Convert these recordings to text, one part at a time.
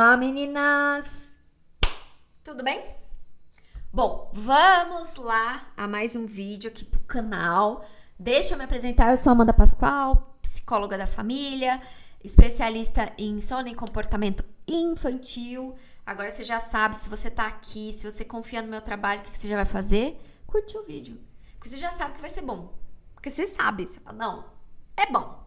Olá, meninas! Tudo bem? Bom, vamos lá a mais um vídeo aqui pro canal. Deixa eu me apresentar, eu sou Amanda Pascoal, psicóloga da família, especialista em sono e comportamento infantil. Agora você já sabe, se você tá aqui, se você confia no meu trabalho, o que você já vai fazer? Curtir o vídeo. Porque você já sabe que vai ser bom. Porque você sabe, você fala, não, é bom.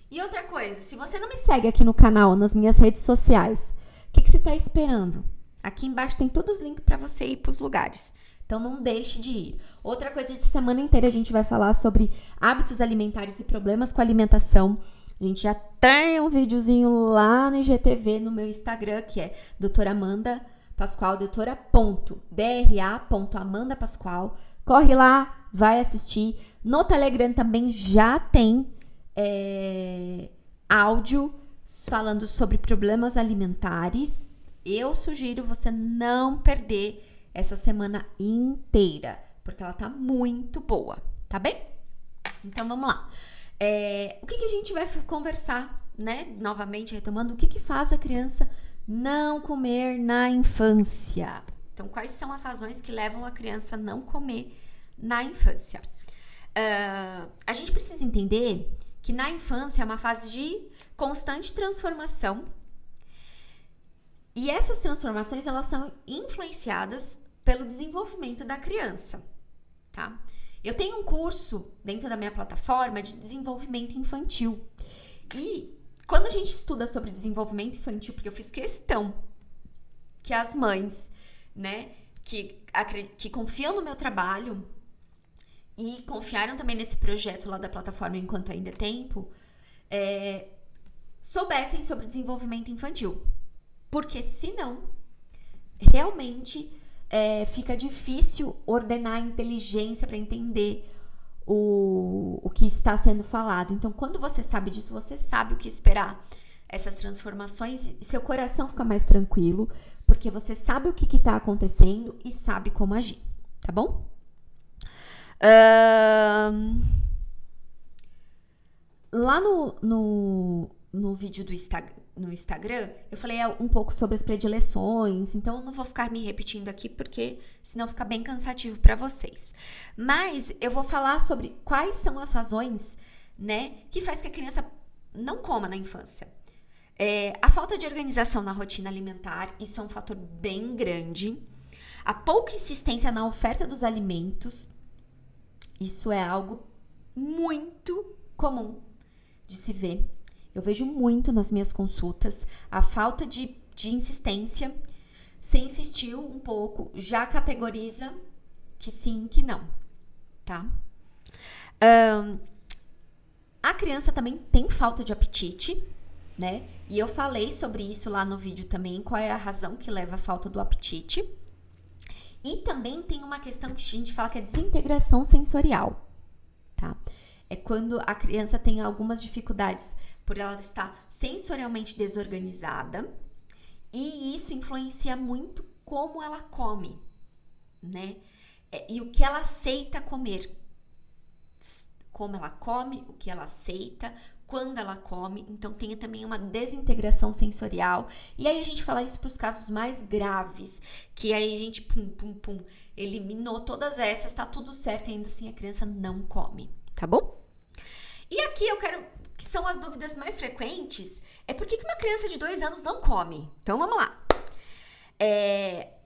E outra coisa, se você não me segue aqui no canal, nas minhas redes sociais, o que você tá esperando? Aqui embaixo tem todos os links para você ir pros lugares. Então não deixe de ir. Outra coisa, essa semana inteira a gente vai falar sobre hábitos alimentares e problemas com a alimentação. A gente já tem um videozinho lá no IGTV, no meu Instagram, que é doutora Amanda Pascoal, doutora.dra.amanda Pascoal. Corre lá, vai assistir. No Telegram também já tem áudio falando sobre problemas alimentares. Eu sugiro você não perder essa semana inteira, porque ela tá muito boa, tá bem? Então vamos lá. O que a gente vai conversar, né? Novamente retomando, o que faz a criança não comer na infância? Então, quais são as razões que levam a criança a não comer na infância? A gente precisa entender que na infância é uma fase de constante transformação. E essas transformações, elas são influenciadas pelo desenvolvimento da criança, tá? Eu tenho um curso dentro da minha plataforma de desenvolvimento infantil. E quando a gente estuda sobre desenvolvimento infantil, porque eu fiz questão que as mães, né, que confiam no meu trabalho e confiaram também nesse projeto lá da plataforma enquanto ainda é tempo, soubessem sobre desenvolvimento infantil. Porque senão, realmente fica difícil ordenar a inteligência para entender o que está sendo falado. Então, quando você sabe disso, você sabe o que esperar. Essas transformações, seu coração fica mais tranquilo, porque você sabe o que está acontecendo e sabe como agir, tá bom? Lá no vídeo no Instagram, eu falei um pouco sobre as predileções, então eu não vou ficar me repetindo aqui, porque senão fica bem cansativo para vocês. Mas eu vou falar sobre quais são as razões, né, que faz que a criança não coma na infância. A falta de organização na rotina alimentar, isso é um fator bem grande. A pouca insistência na oferta dos alimentos, isso é algo muito comum de se ver. Eu vejo muito nas minhas consultas a falta de insistência. Se insistiu um pouco, já categoriza que sim, que não, tá? A criança também tem falta de apetite, né? E eu falei sobre isso lá no vídeo também, qual é a razão que leva à falta do apetite. E também tem uma questão que a gente fala que é desintegração sensorial, tá? É quando a criança tem algumas dificuldades por ela estar sensorialmente desorganizada, e isso influencia muito como ela come, né? E o que ela aceita comer. Como ela come, o que ela aceita, quando ela come. Então tem também uma desintegração sensorial. E aí a gente fala isso para os casos mais graves, que aí a gente eliminou todas essas, tá tudo certo, e ainda assim a criança não come, tá bom? E aqui eu quero, que são as dúvidas mais frequentes, por que uma criança de 2 anos não come? Então vamos lá.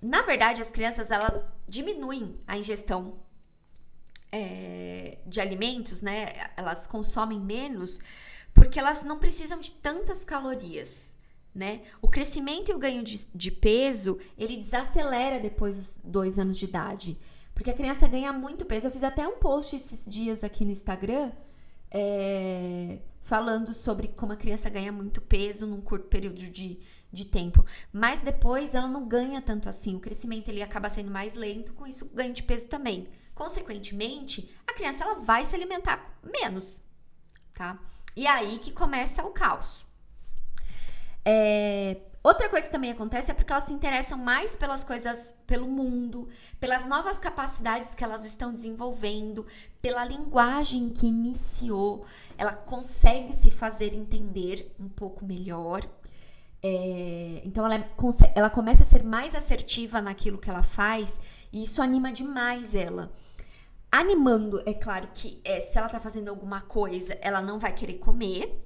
Na verdade, as crianças, elas diminuem a ingestão de alimentos, né? Elas consomem menos porque elas não precisam de tantas calorias, né? O crescimento e o ganho de peso, ele desacelera depois dos 2 anos de idade, porque a criança ganha muito peso. Eu fiz até um post esses dias aqui no Instagram, falando sobre como a criança ganha muito peso num curto período de tempo, mas depois ela não ganha tanto assim. O crescimento, ele acaba sendo mais lento, com isso o ganho de peso também. Consequentemente, a criança, ela vai se alimentar menos, tá? E aí que começa o caos. Outra coisa que também acontece é porque elas se interessam mais pelas coisas, pelo mundo, pelas novas capacidades que elas estão desenvolvendo, pela linguagem que iniciou. Ela consegue se fazer entender um pouco melhor. Então ela começa a ser mais assertiva naquilo que ela faz e isso anima demais ela. Animando, é claro que se ela tá fazendo alguma coisa, ela não vai querer comer.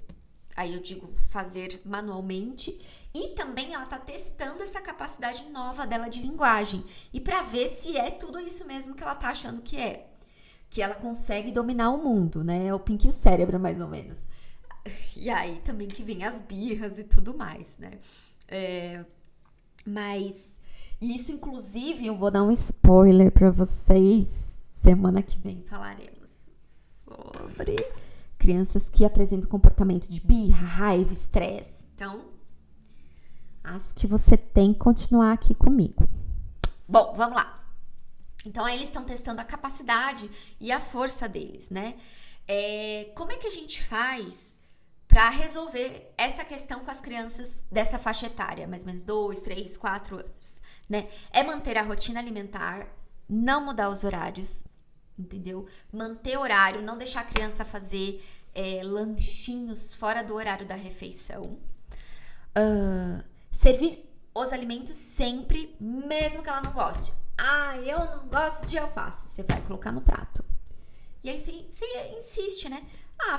Aí eu digo fazer manualmente. E também ela tá testando essa capacidade nova dela de linguagem. E pra ver se é tudo isso mesmo que ela tá achando que é. Que ela consegue dominar o mundo, né? É o Pink e o cérebro, mais ou menos. E aí também que vem as birras e tudo mais, né? Mas isso, inclusive, eu vou dar um spoiler pra vocês. Semana que vem falaremos sobre crianças que apresentam comportamento de birra, raiva, estresse. Então, acho que você tem que continuar aqui comigo. Bom, vamos lá. Então, aí eles estão testando a capacidade e a força deles, né? Como é que a gente faz para resolver essa questão com as crianças dessa faixa etária, mais ou menos 2, 3, 4 anos, né? É manter a rotina alimentar, não mudar os horários, entendeu? Manter horário, não deixar a criança fazer lanchinhos fora do horário da refeição. Servir os alimentos sempre, mesmo que ela não goste. Eu não gosto de alface. Você vai colocar no prato. E aí você insiste, né?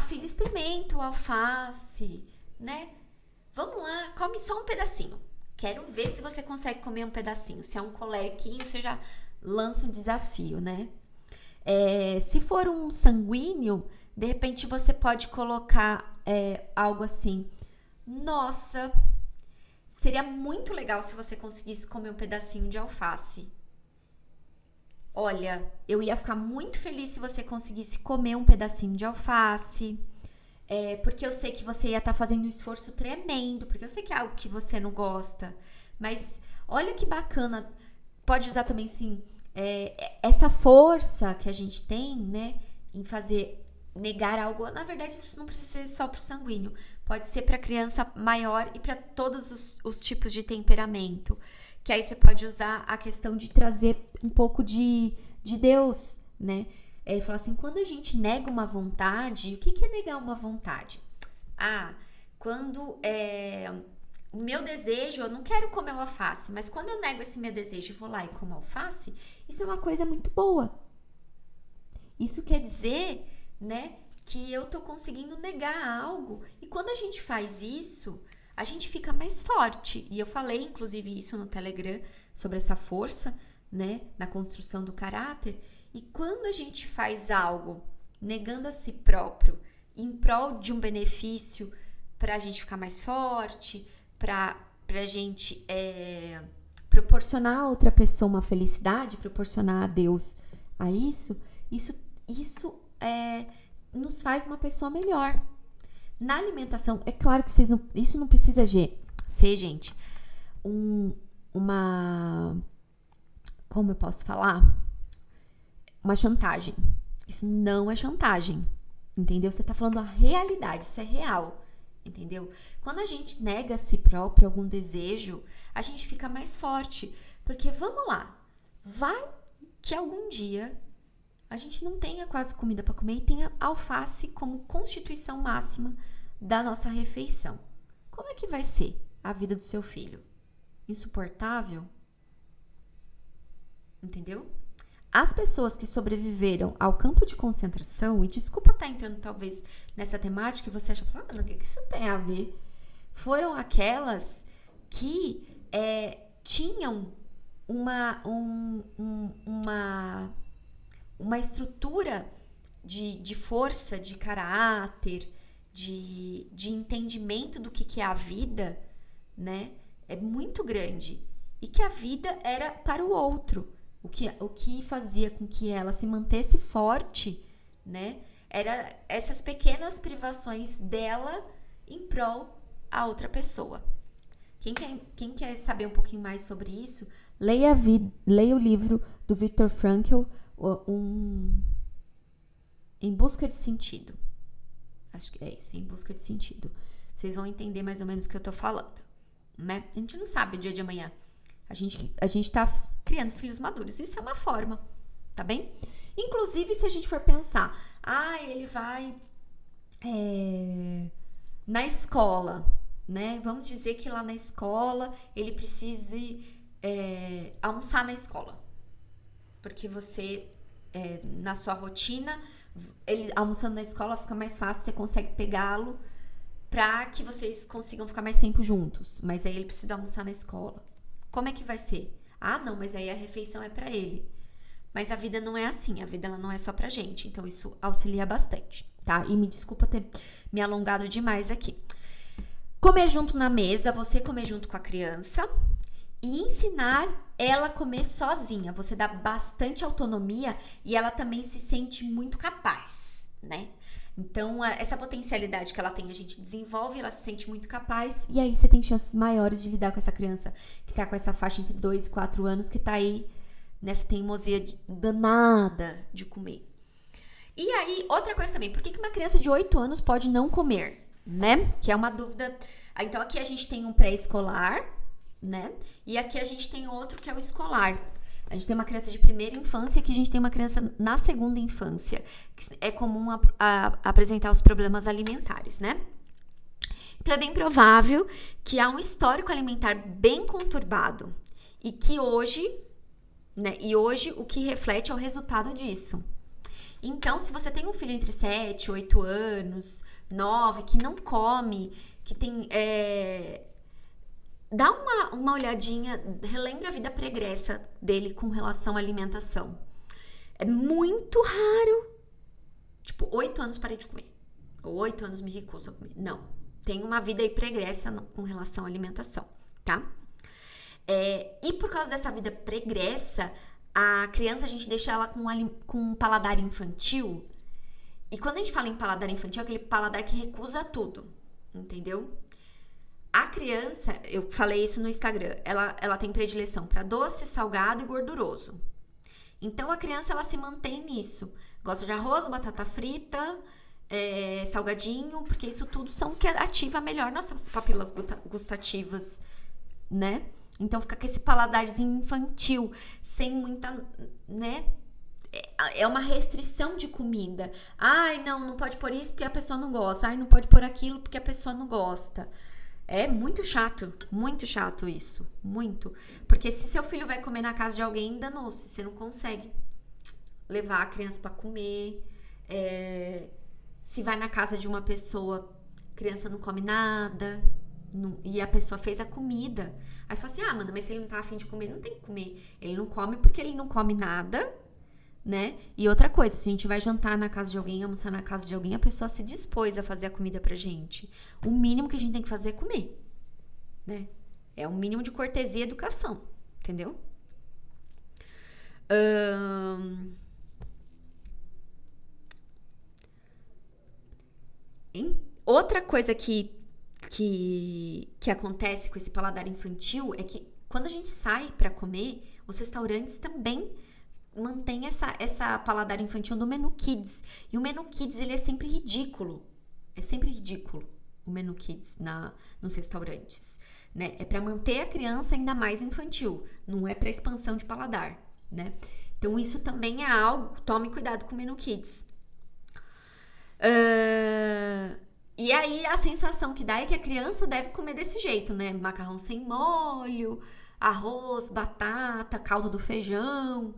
Filha, experimenta o alface, né? Vamos lá, come só um pedacinho. Quero ver se você consegue comer um pedacinho. Se é um colequinho, você já lança um desafio, né? Se for um sanguíneo, de repente você pode colocar algo assim. Nossa, seria muito legal se você conseguisse comer um pedacinho de alface. Olha, eu ia ficar muito feliz se você conseguisse comer um pedacinho de alface. Porque eu sei que você ia estar fazendo um esforço tremendo, porque eu sei que é algo que você não gosta. Mas olha que bacana. Pode usar também, sim, essa força que a gente tem, né, em fazer negar algo. Na verdade, isso não precisa ser só pro sanguíneo. Pode ser pra criança maior e pra todos os tipos de temperamento. Que aí você pode usar a questão de trazer um pouco de Deus, né? Falar assim, quando a gente nega uma vontade, o que é negar uma vontade? Quando o meu desejo, eu não quero comer o alface, mas quando eu nego esse meu desejo e vou lá e como alface, isso é uma coisa muito boa. Isso quer dizer, né, que eu tô conseguindo negar algo. E quando a gente faz isso, a gente fica mais forte. E eu falei, inclusive, isso no Telegram, sobre essa força, né, na construção do caráter. E quando a gente faz algo negando a si próprio, em prol de um benefício, pra gente ficar mais forte, pra gente proporcionar a outra pessoa uma felicidade, proporcionar a Deus a isso nos faz uma pessoa melhor. Na alimentação, é claro que isso não precisa ser, gente, como eu posso falar? Uma chantagem. Isso não é chantagem, entendeu? Você tá falando a realidade, isso é real, entendeu? Quando a gente nega a si próprio algum desejo, a gente fica mais forte, porque vamos lá, vai que algum dia a gente não tenha quase comida para comer e tenha alface como constituição máxima da nossa refeição. Como é que vai ser a vida do seu filho? Insuportável? Entendeu? As pessoas que sobreviveram ao campo de concentração, e desculpa estar entrando talvez nessa temática e você acha, o que isso tem a ver? Foram aquelas que tinham uma estrutura de força, de caráter, de entendimento do que é a vida, né? É muito grande. E que a vida era para o outro. O que fazia com que ela se mantesse forte, né? Era essas pequenas privações dela em prol a outra pessoa. Quem quer saber um pouquinho mais sobre isso, leia o livro do Viktor Frankl, Em Busca de Sentido. Acho que é isso, Em Busca de Sentido. Vocês vão entender mais ou menos o que eu tô falando, né? A gente não sabe o dia de amanhã. A gente tá criando filhos maduros. Isso é uma forma, tá bem? Inclusive, se a gente for pensar, ele vai na escola, né? Vamos dizer que lá na escola ele precise almoçar na escola. Porque você, na sua rotina, ele almoçando na escola fica mais fácil, você consegue pegá-lo pra que vocês consigam ficar mais tempo juntos. Mas aí ele precisa almoçar na escola. Como é que vai ser? Ah, não, mas aí a refeição é pra ele. Mas a vida não é assim, a vida ela não é só pra gente. Então isso auxilia bastante, tá? E me desculpa ter me alongado demais aqui. Comer junto na mesa, você comer junto com a criança e ensinar ela a comer sozinha. Você dá bastante autonomia e ela também se sente muito capaz, né? Então, essa potencialidade que ela tem, a gente desenvolve, ela se sente muito capaz e aí você tem chances maiores de lidar com essa criança que tá com essa faixa entre 2 e 4 anos, que tá aí nessa teimosia danada de comer. E aí, outra coisa também, por que uma criança de 8 anos pode não comer, né? Que é uma dúvida. Então, aqui a gente tem um pré-escolar, né? E aqui a gente tem outro que é o escolar. A gente tem uma criança de primeira infância e aqui a gente tem uma criança na segunda infância. Que é comum apresentar os problemas alimentares, né? Então, é bem provável que há um histórico alimentar bem conturbado e que hoje, né? E hoje o que reflete é o resultado disso. Então, se você tem um filho entre 7, 8 anos, 9, que não come, que tem... dá uma olhadinha, relembra a vida pregressa dele com relação à alimentação. É muito raro. Tipo, 8 anos parei de comer. Ou 8 anos me recuso a comer. Não. Tem uma vida aí pregressa com relação à alimentação, tá? E por causa dessa vida pregressa, a criança, a gente deixa ela com um paladar infantil. E quando a gente fala em paladar infantil, é aquele paladar que recusa tudo, entendeu? A criança, eu falei isso no Instagram, ela tem predileção para doce, salgado e gorduroso. Então, a criança, ela se mantém nisso. Gosta de arroz, batata frita, salgadinho, porque isso tudo são que ativa melhor nossas papilas gustativas, né? Então, fica com esse paladarzinho infantil, sem muita, né? É uma restrição de comida. Ai, não pode pôr isso porque a pessoa não gosta. Ai, não pode pôr aquilo porque a pessoa não gosta. É muito chato isso, muito. Porque se seu filho vai comer na casa de alguém, danou-se, você não consegue levar a criança pra comer. Se vai na casa de uma pessoa, a criança não come nada, e a pessoa fez a comida. Aí você fala assim, Amanda, mas se ele não tá afim de comer, não tem que comer. Ele não come porque ele não come nada, né? E outra coisa, se a gente vai jantar na casa de alguém, almoçar na casa de alguém, a pessoa se dispôs a fazer a comida pra gente. O mínimo que a gente tem que fazer é comer, né? É um mínimo de cortesia e educação, entendeu? Outra coisa que acontece com esse paladar infantil é que quando a gente sai pra comer, os restaurantes também mantém essa paladar infantil no menu Kids. E o menu Kids, ele é sempre ridículo. É sempre ridículo o menu Kids nos restaurantes, né? É para manter a criança ainda mais infantil. Não é para expansão de paladar, né? Então, isso também é algo... Tome cuidado com o menu Kids. E aí, a sensação que dá é que a criança deve comer desse jeito, né? Macarrão sem molho, arroz, batata, caldo do feijão...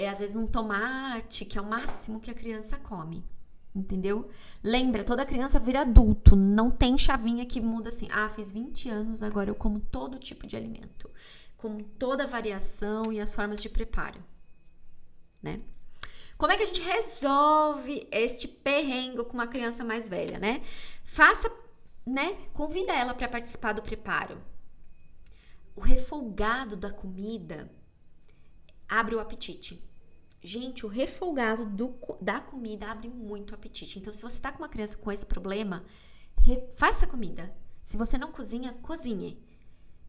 às vezes um tomate, que é o máximo que a criança come, entendeu? Lembra, toda criança vira adulto, não tem chavinha que muda assim, fiz 20 anos, agora eu como todo tipo de alimento, como toda a variação e as formas de preparo, né? Como é que a gente resolve este perrengue com uma criança mais velha, né? Faça, né? Convida ela para participar do preparo. O refolgado da comida abre o apetite. Gente, o refolgado da comida abre muito o apetite. Então, se você tá com uma criança com esse problema, faça comida. Se você não cozinha, cozinhe,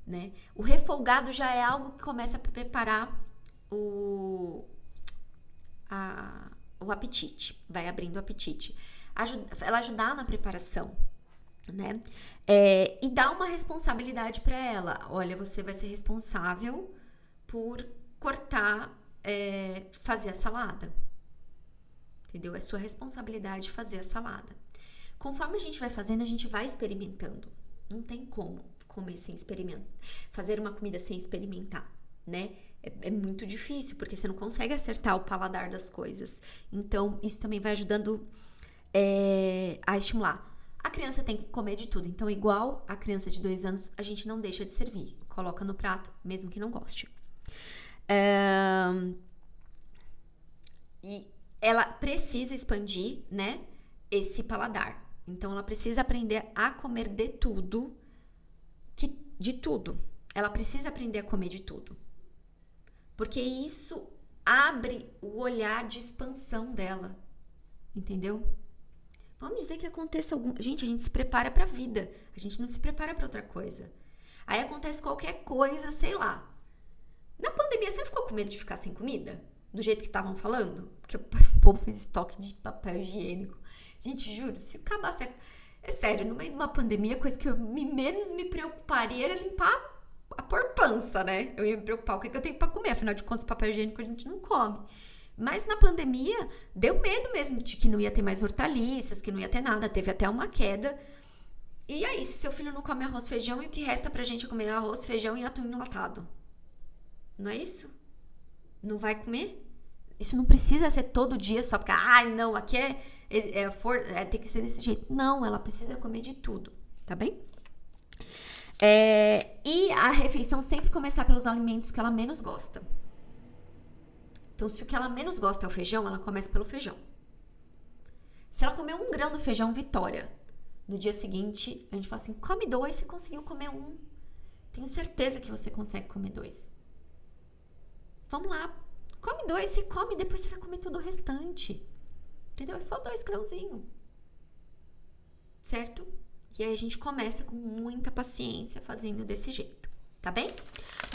né? O refolgado já é algo que começa a preparar o apetite. Vai abrindo o apetite. Ela ajudar na preparação, né? E dá uma responsabilidade para ela. Olha, você vai ser responsável por cortar, fazer a salada. Entendeu? É sua responsabilidade fazer a salada. Conforme a gente vai fazendo, a gente vai experimentando, Não tem como comer sem experimentar, fazer uma comida sem experimentar, né? É muito difícil, porque você não consegue acertar o paladar das coisas. Então, isso também vai ajudando a estimular. A criança tem que comer de tudo. Então, igual a criança de 2 anos, a gente não deixa de servir. Coloca no prato, mesmo que não goste. E ela precisa expandir, né, esse paladar. Então, ela precisa aprender a comer de tudo. De tudo. Ela precisa aprender a comer de tudo. Porque isso abre o olhar de expansão dela. Entendeu? Vamos dizer que aconteça algum... Gente, a gente se prepara pra vida. A gente não se prepara pra outra coisa. Aí acontece qualquer coisa, sei lá. Na pandemia, você não ficou com medo de ficar sem comida? Do jeito que estavam falando? Porque o povo fez estoque de papel higiênico. Gente, juro, se acabasse... É sério, no meio de uma pandemia, a coisa que eu menos me preocuparia era limpar a porpança, né? Eu ia me preocupar o que eu tenho pra comer. Afinal de contas, papel higiênico a gente não come. Mas na pandemia, deu medo mesmo de que não ia ter mais hortaliças, que não ia ter nada. Teve até uma queda. E aí, se seu filho não come arroz, feijão, e o que resta pra gente é comer arroz, feijão e atum enlatado? Não é isso? Não vai comer? Isso não precisa ser todo dia só porque, não, aqui tem que ser desse jeito. Não, ela precisa comer de tudo, tá bem? E a refeição sempre começar pelos alimentos que ela menos gosta. Então, se o que ela menos gosta é o feijão, ela começa pelo feijão. Se ela comer 1 grão do feijão, vitória. No dia seguinte, a gente fala assim, come 2, você conseguiu comer 1. Tenho certeza que você consegue comer 2. Vamos lá, come 2, você come, depois você vai comer todo o restante. Entendeu? É só 2 grãozinhos. Certo? E aí a gente começa com muita paciência fazendo desse jeito, tá bem?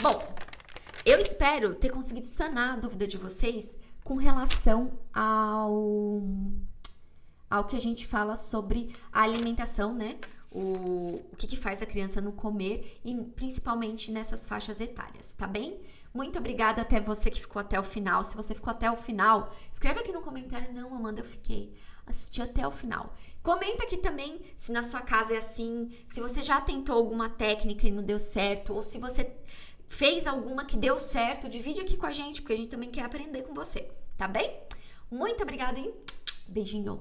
Bom, eu espero ter conseguido sanar a dúvida de vocês com relação ao que a gente fala sobre a alimentação, né? O que faz a criança não comer, e principalmente nessas faixas etárias, tá bem? Muito obrigada até você que ficou até o final. Se você ficou até o final, escreve aqui no comentário. Não, Amanda, eu fiquei. Assisti até o final. Comenta aqui também se na sua casa é assim, se você já tentou alguma técnica e não deu certo, ou se você fez alguma que deu certo, divide aqui com a gente, porque a gente também quer aprender com você, tá bem? Muito obrigada e beijinho!